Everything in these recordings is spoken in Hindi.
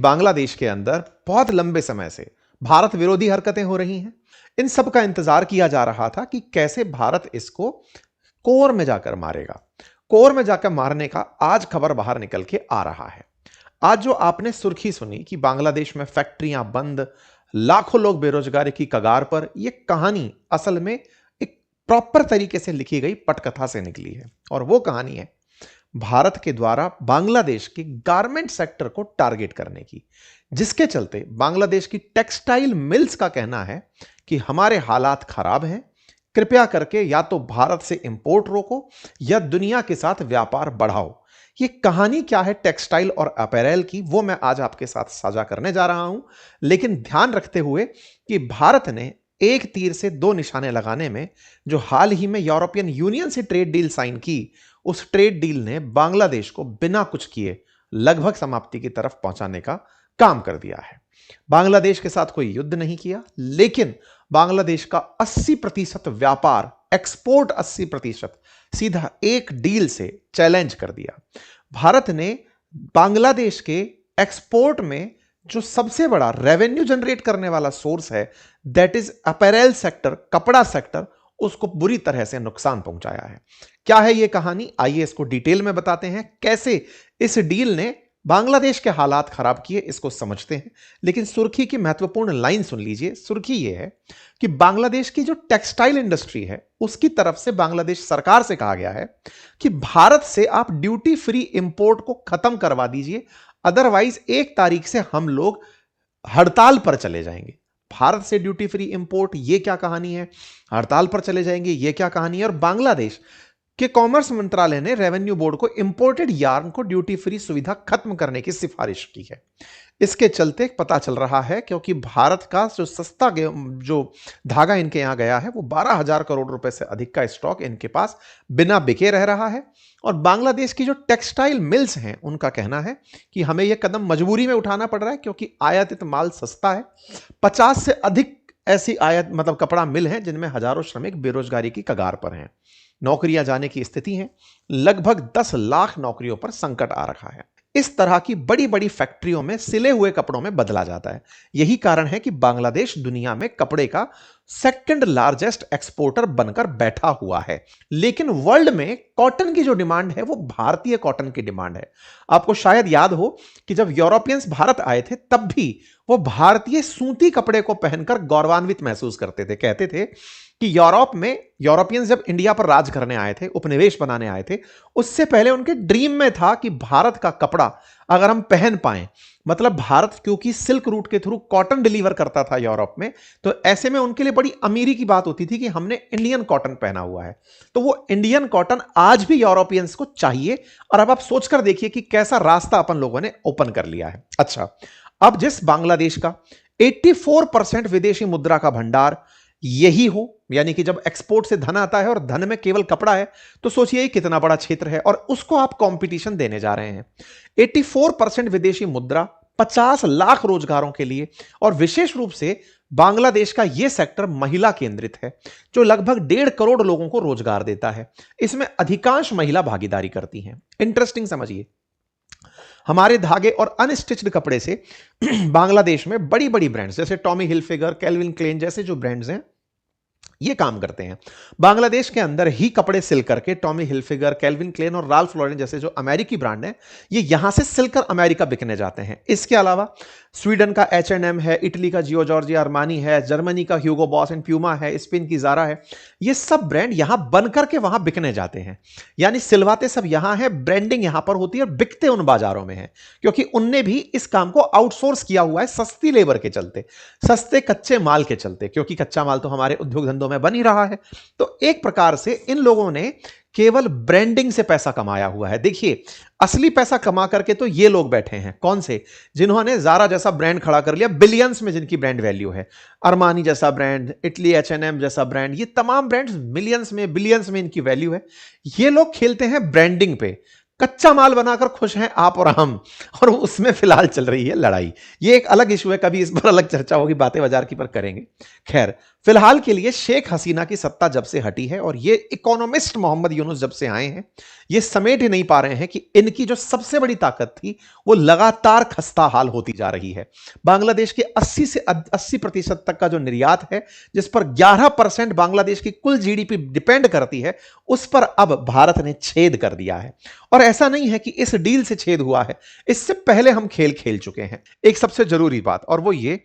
बांग्लादेश के अंदर बहुत लंबे समय से भारत विरोधी हरकतें हो रही हैं। इन सब का इंतजार किया जा रहा था कि कैसे भारत इसको कोर में जाकर मारेगा। कोर में जाकर मारने का आज खबर बाहर निकल के आ रहा है। आज जो आपने सुर्खी सुनी कि बांग्लादेश में फैक्ट्रियां बंद, लाखों लोग बेरोजगारी की कगार पर, यह कहानी असल में एक प्रॉपर तरीके से लिखी गई पटकथा से निकली है। और वो कहानी है भारत के द्वारा बांग्लादेश के गारमेंट सेक्टर को टारगेट करने की, जिसके चलते बांग्लादेश की टेक्सटाइल मिल्स का कहना है कि हमारे हालात खराब हैं, कृपया करके या तो भारत से इंपोर्ट रोको या दुनिया के साथ व्यापार बढ़ाओ। ये कहानी क्या है टेक्सटाइल और अपैरेल की, वो मैं आज आपके साथ साझा करने जा रहा हूं। लेकिन ध्यान रखते हुए कि भारत ने एक तीर से दो निशाने लगाने में जो हाल ही में यूरोपियन यूनियन से ट्रेड डील साइन की, उस ट्रेड डील ने बांग्लादेश को बिना कुछ किए लगभग समाप्ति की तरफ पहुंचाने का काम कर दिया है। बांग्लादेश के साथ कोई युद्ध नहीं किया, लेकिन बांग्लादेश का 80% व्यापार, एक्सपोर्ट 80% सीधा एक डील से चैलेंज कर दिया। भारत ने बांग्लादेश के एक्सपोर्ट में जो सबसे बड़ा रेवेन्यू जनरेट करने वाला सोर्स है, दैट इज अपैरेल सेक्टर, कपड़ा सेक्टर, उसको बुरी तरह से नुकसान पहुंचाया है। क्या है यह कहानी, आइए इसको डिटेल में बताते हैं। कैसे इस डील ने बांग्लादेश के हालात खराब किए, इसको समझते हैं। लेकिन सुर्खी की महत्वपूर्ण लाइन सुन लीजिए। सुर्खी यह है कि बांग्लादेश की जो टेक्सटाइल इंडस्ट्री है, उसकी तरफ से बांग्लादेश सरकार से कहा गया है कि भारत से आप ड्यूटी फ्री इंपोर्ट को खत्म करवा दीजिए, अदरवाइज 1 तारीख से हम लोग हड़ताल पर चले जाएंगे। भारत से ड्यूटी फ्री इंपोर्ट, ये क्या कहानी है? हड़ताल पर चले जाएंगे, ये क्या कहानी है? और बांग्लादेश के कॉमर्स मंत्रालय ने रेवेन्यू बोर्ड को इंपोर्टेड यार्न को ड्यूटी फ्री सुविधा खत्म करने की सिफारिश की है। इसके चलते पता चल रहा है, क्योंकि भारत का जो सस्ता जो धागा इनके यहां गया है, वो 12,000 करोड़ रुपए से अधिक का स्टॉक इनके पास बिना बिके रह रहा है। और बांग्लादेश की जो टेक्सटाइल मिल्स हैं, उनका कहना है कि हमें यह कदम मजबूरी में उठाना पड़ रहा है, क्योंकि आयातित माल सस्ता है। 50 से अधिक ऐसी कपड़ा मिल हैं जिनमें हजारों श्रमिक बेरोजगारी की कगार पर हैं, नौकरियां जाने की स्थिति है। लगभग 10 लाख नौकरियों पर संकट आ रखा है। इस तरह की बड़ी बड़ी फैक्ट्रियों में सिले हुए कपड़ों में बदला जाता है। यही कारण है कि बांग्लादेश दुनिया में कपड़े का सेकंड लार्जेस्ट एक्सपोर्टर बनकर बैठा हुआ है। लेकिन वर्ल्ड में कॉटन की जो डिमांड है, वो भारतीय कॉटन की डिमांड है। आपको शायद याद हो कि जब यूरोपियंस भारत आए थे, तब भी वो भारतीय सूती कपड़े को पहनकर गौरवान्वित महसूस करते थे। कहते थे कि यूरोप में यूरोपियंस जब इंडिया पर राज करने आए थे, उपनिवेश बनाने आए थे, उससे पहले उनके ड्रीम में था कि भारत का कपड़ा अगर हम पहन पाएं, मतलब भारत क्योंकि सिल्क रूट के थ्रू कॉटन डिलीवर करता था यूरोप में, तो ऐसे में उनके लिए बड़ी अमीरी की बात होती थी कि हमने इंडियन कॉटन पहना हुआ है। तो वो इंडियन कॉटन आज भी यूरोपियंस को चाहिए। और अब आप सोचकर देखिए कि कैसा रास्ता अपन लोगों ने ओपन कर लिया है। अच्छा, अब जिस बांग्लादेश का 84% विदेशी मुद्रा का भंडार यही हो, यानी कि जब एक्सपोर्ट से धन आता है और धन में केवल कपड़ा है, तो सोचिए कितना बड़ा क्षेत्र है और उसको आप कंपटीशन देने जा रहे हैं। 84% विदेशी मुद्रा, 50 लाख रोजगारों के लिए, और विशेष रूप से बांग्लादेश का यह सेक्टर महिला केंद्रित है, जो लगभग 1.5 करोड़ लोगों को रोजगार देता है। इसमें अधिकांश महिला भागीदारी करती हैं। इंटरेस्टिंग समझिए, हमारे धागे और अनस्टिच्ड कपड़े से बांग्लादेश में बड़ी बड़ी ब्रांड्स जैसे टॉमी हिलफिगर, कैल्विन क्लेन जैसे जो ब्रांड्स हैं, ये काम करते हैं। बांग्लादेश के अंदर ही कपड़े सिल करके टॉमी हिलफिगर, कैल्विन क्लेन और राल्फ लॉरेन जैसे जो अमेरिकी ब्रांड हैं, ये यहां से सिलकर अमेरिका बिकने जाते हैं। इसके अलावा स्वीडन का H&M है, इटली का जियो जॉर्जिया अरमानी है, जर्मनी का ह्यूगो बॉस एंड प्यूमा है, स्पेन की जारा है। ये सब ब्रांड यहां बनकर के वहां बिकने जाते हैं। यानी सिलवाते सब यहां है, ब्रांडिंग यहां पर होती है और बिकते उन बाजारों में है, क्योंकि उनने भी इस काम को आउटसोर्स किया हुआ है, सस्ती लेबर के चलते, सस्ते कच्चे माल के चलते, क्योंकि कच्चा माल तो हमारे उद्योग धंधों में बन ही रहा है। तो एक प्रकार से इन लोगों ने केवल ब्रांडिंग से पैसा कमाया हुआ है। देखिए, असली पैसा कमा करके तो ये लोग बैठे हैं, कौन से? जिन्होंने जारा जैसा ब्रांड खड़ा कर लिया, बिलियंस में जिनकी ब्रांड वैल्यू है, अरमानी जैसा ब्रांड, इटली H&M जैसा ब्रांड, ये तमाम ब्रांड्स मिलियंस में, बिलियंस में इनकी वैल्यू है। ये लोग खेलते हैं ब्रांडिंग पे, कच्चा माल बनाकर खुश हैं आप और हम, और उसमें फिलहाल चल रही है लड़ाई। ये एक अलग इशू है, कभी इस पर अलग चर्चा होगी, बातें बाजार की पर करेंगे। खैर, फिलहाल के लिए शेख हसीना की सत्ता जब से हटी है और ये इकोनॉमिस्ट मोहम्मद यूनुस जब से आए हैं, ये समेट ही नहीं पा रहे हैं कि इनकी जो सबसे बड़ी ताकत थी वो लगातार खस्ता हाल होती जा रही है। बांग्लादेश के 80 से 80% तक का जो निर्यात है, जिस पर 11% बांग्लादेश की कुल जीडीपी डिपेंड करती है, उस पर अब भारत ने छेद कर दिया है। और ऐसा नहीं है कि इस डील से छेद हुआ है, इससे पहले हम खेल खेल चुके हैं। एक सबसे जरूरी बात और वो ये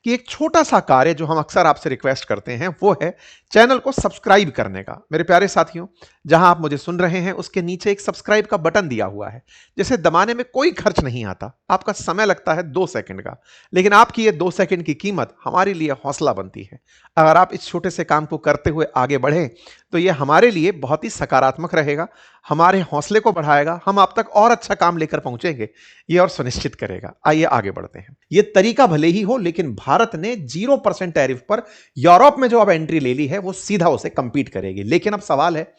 कि एक छोटा सा कार्य जो हम अक्सर आपसे रिक्वेस्ट करते हैं वो है चैनल को सब्सक्राइब करने का। मेरे प्यारे साथियों, जहां आप मुझे सुन रहे हैं उसके नीचे एक सब्सक्राइब का बटन दिया हुआ है, जिसे दबाने में कोई खर्च नहीं आता, आपका समय लगता है 2 सेकंड का, लेकिन आपकी ये 2 सेकंड की कीमत हमारे लिए हौसला बनती है। अगर आप इस छोटे से काम को करते हुए आगे बढ़े तो ये हमारे लिए बहुत ही सकारात्मक रहेगा, हमारे हौसले को बढ़ाएगा, हम आप तक और अच्छा काम लेकर पहुंचेंगे ये और सुनिश्चित करेगा। आइए आगे बढ़ते हैं। ये तरीका भले ही हो, लेकिन भारत ने 0% टैरिफ पर यूरोप में जो अब एंट्री ले ली है वो सीधा उसे कंपीट करेगी। लेकिन अब सवाल है,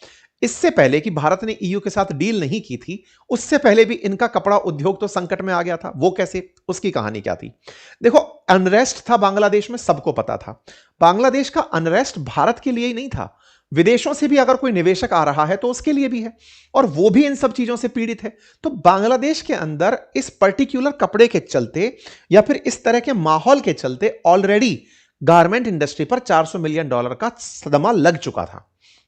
इससे पहले कि भारत ने ईयू के साथ डील नहीं की थी, उससे पहले भी इनका कपड़ा उद्योग तो संकट में आ गया था। वो कैसे, उसकी कहानी क्या थी? देखो, अनरेस्ट था बांग्लादेश में, सबको पता था। बांग्लादेश का अनरेस्ट भारत के लिए ही नहीं था, विदेशों से भी अगर कोई निवेशक आ रहा है तो उसके लिए भी है, और वो भी इन सब चीजों से पीड़ित है। तो बांग्लादेश के अंदर इस पर्टिकुलर कपड़े के चलते या फिर इस तरह के माहौल के चलते ऑलरेडी गारमेंट इंडस्ट्री पर $400 मिलियन का सदमा लग चुका था,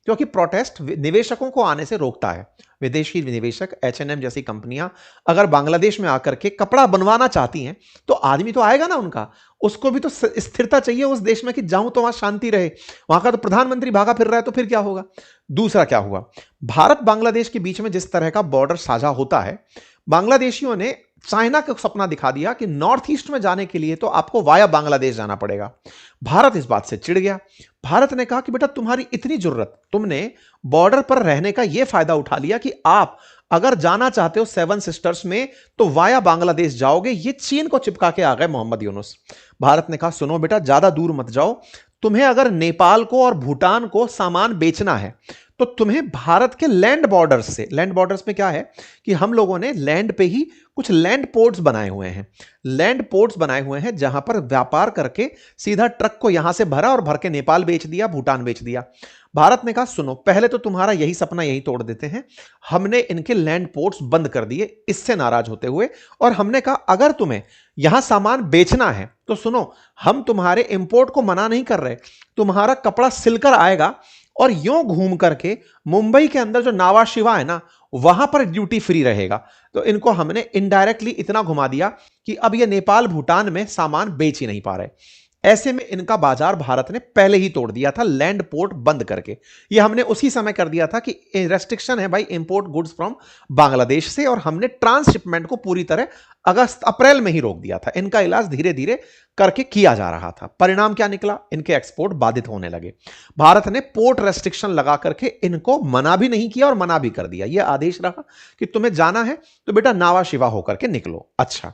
क्योंकि प्रोटेस्ट निवेशकों को आने से रोकता है। विदेशी निवेशक, H&M जैसी कंपनियां अगर बांग्लादेश में आकर के कपड़ा बनवाना चाहती हैं तो आदमी तो आएगा ना उनका, उसको भी तो स्थिरता चाहिए उस देश में कि जाऊं तो वहां शांति रहे। वहां का तो प्रधानमंत्री भागा फिर रहा है, तो फिर क्या होगा? दूसरा क्या हुआ, भारत बांग्लादेश के बीच में जिस तरह का बॉर्डर साझा होता है, बांग्लादेशियों ने चाइना को सपना दिखा दिया कि नॉर्थ ईस्ट में जाने के लिए तो आपको वाया बांग्लादेश जाना पड़ेगा। भारत इस बात से चिढ़ गया। भारत ने कहा कि बेटा, तुम्हारी इतनी जरूरत, तुमने बॉर्डर पर रहने का यह फायदा उठा लिया कि आप अगर जाना चाहते हो 7 सिस्टर्स में तो वाया बांग्लादेश जाओगे। ये चीन को चिपका के आ गए मोहम्मद यूनुस। भारत ने कहा, सुनो बेटा, ज्यादा दूर मत जाओ, तुम्हें अगर नेपाल को और भूटान को सामान बेचना है तो तुम्हें भारत के लैंड बॉर्डर्स से, लैंड बॉर्डर्स में क्या है कि हम लोगों ने लैंड पे ही कुछ लैंड पोर्ट्स बनाए हुए हैं, लैंड पोर्ट्स बनाए हुए हैं जहां पर व्यापार करके सीधा ट्रक को यहां से भरा और भर के नेपाल बेच दिया, भूटान बेच दिया। भारत ने कहा, सुनो, पहले तो तुम्हारा यही सपना यही तोड़ देते हैं। हमने इनके लैंड पोर्ट्स बंद कर दिए इससे नाराज होते हुए, और हमने कहा अगर तुम्हें यहां सामान बेचना है तो सुनो, हम तुम्हारे इंपोर्ट को मना नहीं कर रहे, तुम्हारा कपड़ा सिलकर आएगा और यूं घूम करके मुंबई के अंदर जो नावा शिवा है ना, वहां पर ड्यूटी फ्री रहेगा। तो इनको हमने इनडायरेक्टली इतना घुमा दिया कि अब ये नेपाल भूटान में सामान बेच ही नहीं पा रहे। ऐसे में इनका बाजार भारत ने पहले ही तोड़ दिया था लैंड पोर्ट बंद करके। ये हमने उसी समय कर दिया था कि रेस्ट्रिक्शन है भाई इंपोर्ट गुड्स फ्रॉम बांग्लादेश से, और हमने ट्रांसशिपमेंट को पूरी तरह अगस्त अप्रैल में ही रोक दिया था। इनका इलाज धीरे धीरे करके किया जा रहा था। परिणाम क्या निकला? इनके एक्सपोर्ट बाधित होने लगे। भारत ने पोर्ट रेस्ट्रिक्शन लगा करके इनको मना भी नहीं किया और मना भी कर दिया। यह आदेश रहा कि तुम्हें जाना है तो बेटा नावा शिवा होकर के निकलो। अच्छा,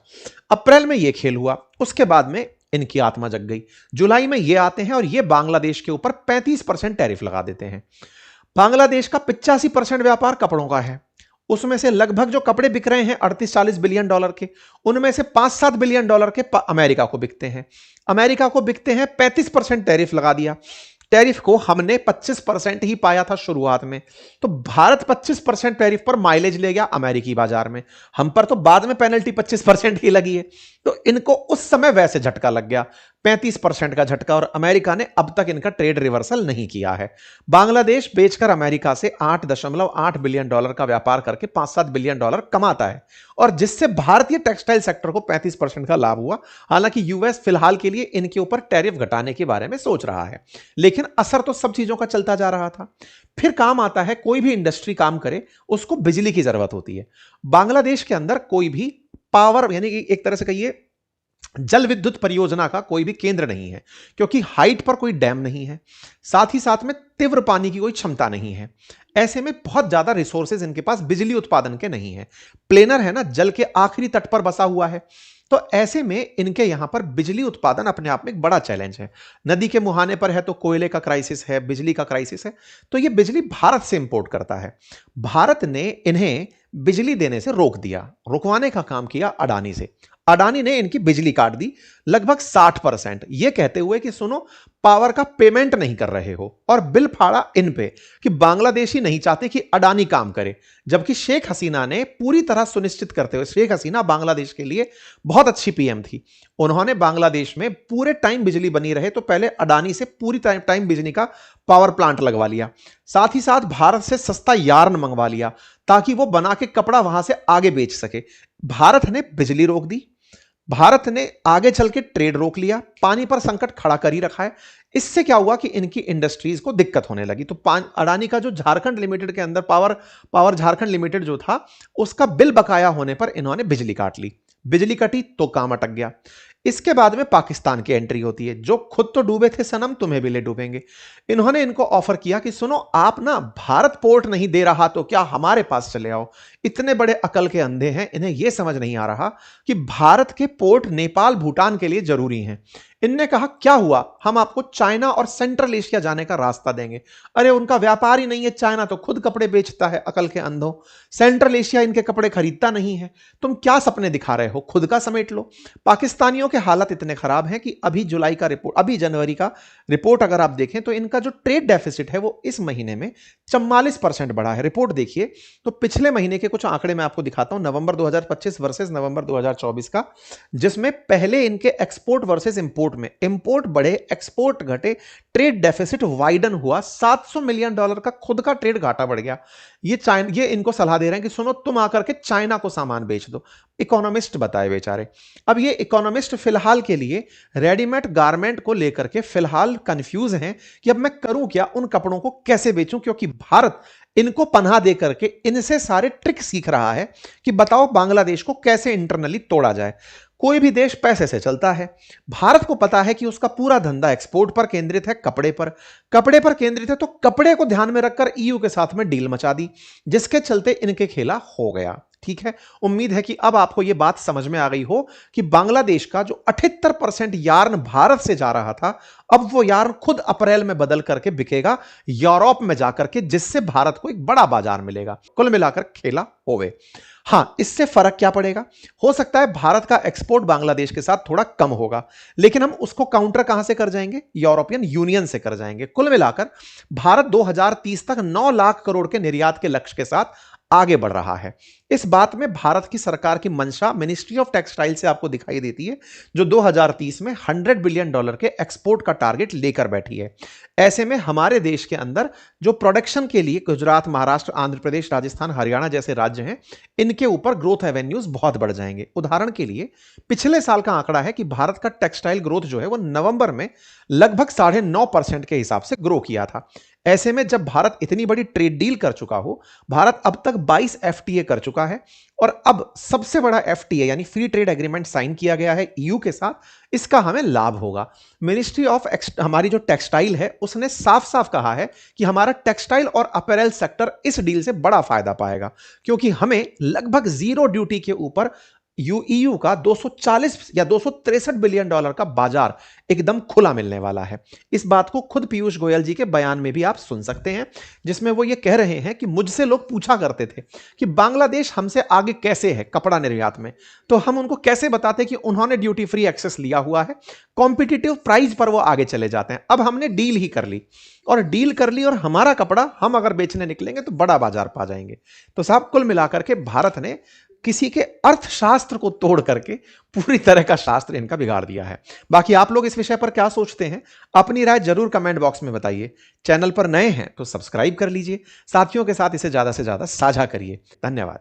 अप्रैल में यह खेल हुआ, उसके बाद में इनकी आत्मा जग गई। जुलाई में ये आते हैं और ये बांग्लादेश के ऊपर 35% टैरिफ लगा देते हैं। बांग्लादेश का 85% व्यापार कपड़ों का है, उसमें से लगभग जो कपड़े बिक रहे हैं 38-40 बिलियन डॉलर के, उनमें से 5-7 बिलियन डॉलर के अमेरिका को बिकते हैं। अमेरिका को बिकते हैं, 35% टैरिफ लगा दिया। टैरिफ को हमने 25% ही पाया था शुरुआत में, तो भारत 25% टैरिफ पर माइलेज ले गया अमेरिकी बाजार में। हम पर तो बाद में पेनल्टी 25% ही लगी है, तो इनको उस समय वैसे झटका लग गया, 35% का झटका, और अमेरिका ने अब तक इनका ट्रेड रिवर्सल नहीं किया है। बांग्लादेश बेचकर अमेरिका से $8.8 बिलियन का व्यापार करके $5-7 बिलियन कमाता है, और जिससे भारतीय टेक्सटाइल सेक्टर को 35% का लाभ हुआ। हालांकि यूएस फिलहाल के लिए इनके ऊपर टैरिफ घटाने के बारे में सोच रहा है, लेकिन असर तो सब चीजों का चलता जा रहा था। फिर काम आता है, कोई भी इंडस्ट्री काम करे उसको बिजली की जरूरत होती है। बांग्लादेश के अंदर कोई भी पावर, यानी कि एक तरह से कहिए जल विद्युत परियोजना का कोई भी केंद्र नहीं है, क्योंकि हाइट पर कोई डैम नहीं है, साथ ही साथ में तीव्र पानी की कोई क्षमता नहीं है। ऐसे में बहुत ज्यादा रिसोर्सेज इनके पास बिजली उत्पादन के नहीं है। प्लेनर है ना, जल के आखिरी तट पर बसा हुआ है, तो ऐसे में इनके यहां पर बिजली उत्पादन अपने आप में एक बड़ा चैलेंज है। नदी के मुहाने पर है तो कोयले का क्राइसिस है, बिजली का क्राइसिस है, तो ये बिजली भारत से इंपोर्ट करता है। भारत ने इन्हें बिजली देने से रोक दिया, रुकवाने का काम किया अडानी से। अडानी ने इनकी बिजली काट दी लगभग 60%, यह कहते हुए कि सुनो, पावर का पेमेंट नहीं कर रहे हो, और बिल फाड़ा इन पे कि बांग्लादेशी नहीं चाहते कि अडानी काम करे। जबकि शेख हसीना ने पूरी तरह सुनिश्चित करते हुए, शेख हसीना बांग्लादेश के लिए बहुत अच्छी पीएम थी, उन्होंने बांग्लादेश में पूरे टाइम बिजली बनी रहे तो पहले अडानी से पूरी टाइम बिजली का पावर प्लांट लगवा लिया। साथ ही साथ भारत से सस्ता यार्न मंगवा लिया ताकि वो बना के कपड़ा वहां से आगे बेच सके। भारत ने बिजली रोक दी, भारत ने आगे चल के ट्रेड रोक लिया, पानी पर संकट खड़ा कर ही रखा है। इससे क्या हुआ कि इनकी इंडस्ट्रीज को दिक्कत होने लगी। तो अडानी का जो झारखंड लिमिटेड के अंदर पावर झारखंड लिमिटेड जो था, उसका बिल बकाया होने पर इन्होंने बिजली काट ली। बिजली कटी तो काम अटक गया। इसके बाद में पाकिस्तान की एंट्री होती है, जो खुद तो डूबे थे सनम, तुम्हें भी ले डूबेंगे। इन्होंने इनको ऑफर किया कि सुनो, आप ना, भारत पोर्ट नहीं दे रहा तो क्या हमारे पास चले आओ। इतने बड़े अकल के अंधे हैं, इन्हें यह समझ नहीं आ रहा कि भारत के पोर्ट नेपाल भूटान के लिए जरूरी हैं। इनने कहा क्या हुआ, हम आपको चाइना और सेंट्रल एशिया जाने का रास्ता देंगे। अरे उनका व्यापार ही नहीं है, चाइना तो खुद कपड़े बेचता है, अकल के अंधों। सेंट्रल एशिया इनके कपड़े खरीदता नहीं है, तुम क्या सपने दिखा रहे हो, खुद का समेट लो। पाकिस्तानियों के हालत इतने खराब हैं कि अभी जनवरी का रिपोर्ट अगर आप देखें तो इनका जो ट्रेड डेफिसिट है वो इस महीने में 44% बढ़ा है। रिपोर्ट देखिए तो पिछले महीने के कुछ आंकड़े मैं आपको दिखाता हूं, नवंबर 2025 वर्सेस नवंबर 2024 का, जिसमें पहले इनके एक्सपोर्ट वर्सेस इंपोर्ट में इंपोर्ट बढ़े, एक्सपोर्ट घटे, ट्रेड डेफिसिट वाइडन हुआ, $700 मिलियन का खुद का ट्रेड घाटा बढ़ गया। ये इनको सलाह दे रहे हैं कि सुनो, तुम आकर के चाइना को सामान बेच दो। इकोनॉमिस्ट बताए बेचारे। अब ये इकोनॉमिस्ट फिलहाल के लिए रेडीमेड गारमेंट को लेकर के फिलहाल कंफ्यूज हैं कि अब मैं करूं क्या, उन कपड़ों को कैसे बेचूं, क्योंकि भारत इनको पनाह दे करके इनसे सारे ट्रिक सीख रहा है कि बताओ बांग्लादेश को कैसे इंटरनली तोड़ा जाए। कोई भी देश पैसे से चलता है, भारत को पता है कि उसका पूरा धंधा एक्सपोर्ट पर केंद्रित है, कपड़े पर केंद्रित है, तो कपड़े को ध्यान में रखकर ईयू के साथ में डील मचा दी, जिसके चलते इनके खेला हो गया। ठीक है, उम्मीद है कि अब आपको यह बात समझ में आ गई हो कि बांग्लादेश का जो 78% यार्न भारत से जा रहा था, अब वो यार्न खुद अप्रैल में बदल करके बिकेगा यूरोप में जाकर के, जिससे भारत को एक बड़ा बाजार मिलेगा। कुल मिलाकर खेला होवे। हां, इससे फर्क क्या पड़ेगा, हो सकता है भारत का एक्सपोर्ट बांग्लादेश के साथ थोड़ा कम होगा, लेकिन हम उसको काउंटर कहां से कर जाएंगे, यूरोपियन यूनियन से कर जाएंगे। कुल मिलाकर भारत 2030 तक 9 लाख करोड़ के निर्यात के लक्ष्य के साथ आगे बढ़ रहा है। इस बात में भारत की सरकार की मंशा मिनिस्ट्री ऑफ टेक्सटाइल से आपको दिखाई देती है, जो 2030 में $100 बिलियन के एक्सपोर्ट का टारगेट लेकर बैठी है। ऐसे में हमारे देश के अंदर जो प्रोडक्शन के लिए गुजरात, महाराष्ट्र, आंध्र प्रदेश, राजस्थान, हरियाणा जैसे राज्य हैं, इनके ऊपर ग्रोथ एवेन्यूज बहुत बढ़ जाएंगे। उदाहरण के लिए पिछले साल का आंकड़ा है कि भारत का टेक्सटाइल ग्रोथ जो है वो नवंबर में लगभग 9.5% के हिसाब से ग्रो किया था। ऐसे में जब भारत इतनी बड़ी ट्रेड डील कर चुका हो, भारत अब तक 22 एफटीए कर चुका है, और अब सबसे बड़ा एफटीए यानी फ्री ट्रेड एग्रीमेंट साइन किया गया है ईयू के साथ, इसका हमें लाभ होगा। मिनिस्ट्री ऑफ हमारी जो टेक्सटाइल है उसने साफ साफ कहा है कि हमारा टेक्सटाइल और अपैरल सेक्टर इस डील से बड़ा फायदा पाएगा, क्योंकि हमें लगभग जीरो ड्यूटी के ऊपर ईयू का 240 या $263 बिलियन का बाजार एकदम खुला मिलने वाला है। इस बात को खुद पीयूष गोयल जी के बयान में भी आप सुन सकते हैं, जिसमें वो ये कह रहे हैं कि मुझसे लोग पूछा करते थे कि बांग्लादेश हमसे आगे कैसे है कपड़ा निर्यात में, तो हम उनको कैसे बताते कि उन्होंने ड्यूटी फ्री एक्सेस लिया हुआ है, कॉम्पिटिटिव प्राइस पर वो आगे चले जाते हैं। अब हमने डील ही कर ली, और हमारा कपड़ा हम अगर बेचने निकलेंगे तो बड़ा बाजार पा जाएंगे। तो साहब, कुल मिलाकर के भारत ने किसी के अर्थशास्त्र को तोड़ करके पूरी तरह का शास्त्र इनका बिगाड़ दिया है। बाकी आप लोग इस विषय पर क्या सोचते हैं, अपनी राय जरूर कमेंट बॉक्स में बताइए। चैनल पर नए हैं तो सब्सक्राइब कर लीजिए, साथियों के साथ इसे ज्यादा से ज्यादा साझा करिए। धन्यवाद।